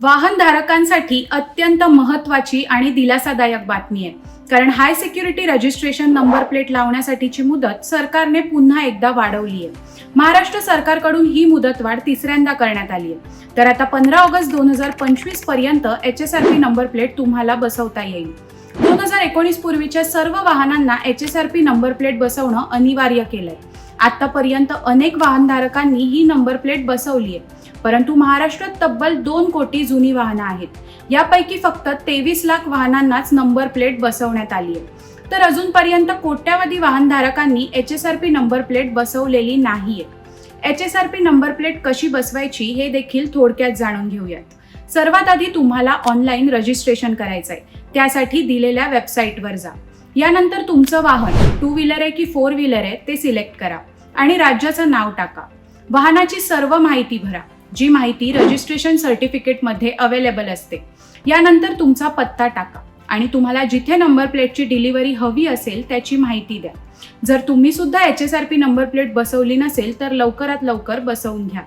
वाहनधारकांसाठी अत्यंत महत्त्वाची आणि दिलासादायक बातमी आहे. कारण high security registration number plate लावण्यासाठीची मुदत सरकारने पुन्हा एकदा वाढवली आहे. महाराष्ट्र सरकारकडून ही मुदतवाढ तिसऱ्यांदा करण्यात आली आहे. तर आता 15 ऑगस्ट 2025 पर्यंत HSRP नंबर प्लेट तुम्हाला बसवता येईल. 2019 पूर्वीच्या सर्व वाहनांना HSRP नंबर प्लेट बसवणं अनिवार्य केलंय. आतापर्यंत अनेक वाहनधारकांनी ही नंबर प्लेट बसवली आहे. परंतु महाराष्ट्रात तब्बल 2 कोटी जुनी वाहनं आहेत. यापैकी फक्त 23 लाख वाहनांनाच नंबर प्लेट बसवण्यात आली आहे. तर अजूनपर्यंत कोट्यावधी वाहनधारकांनी HSRP नंबर प्लेट बसवलेली नाहीये. HSRP नंबर प्लेट कशी बसवायची हे देखील थोडक्यात जाणून घेऊयात. सर्वात आधी तुम्हाला ऑनलाईन रजिस्ट्रेशन करायचंय. त्यासाठी दिलेल्या वेबसाईटवर जा. यानंतर तुमचं वाहन 2 व्हीलर आहे की 4 व्हीलर आहे ते सिलेक्ट करा आणि राज्याचं नाव टाका. वाहनाची सर्व माहिती भरा, जी माहिती रजिस्ट्रेशन सर्टिफिकेटमध्ये अवेलेबल असते. यानंतर तुमचा पत्ता टाका आणि तुम्हाला जिथे नंबर प्लेटची डिलिव्हरी हवी असेल त्याची माहिती द्या. जर तुम्ही सुद्धा HSRP नंबर प्लेट बसवली नसेल तर लवकरात लवकर बसवून घ्या.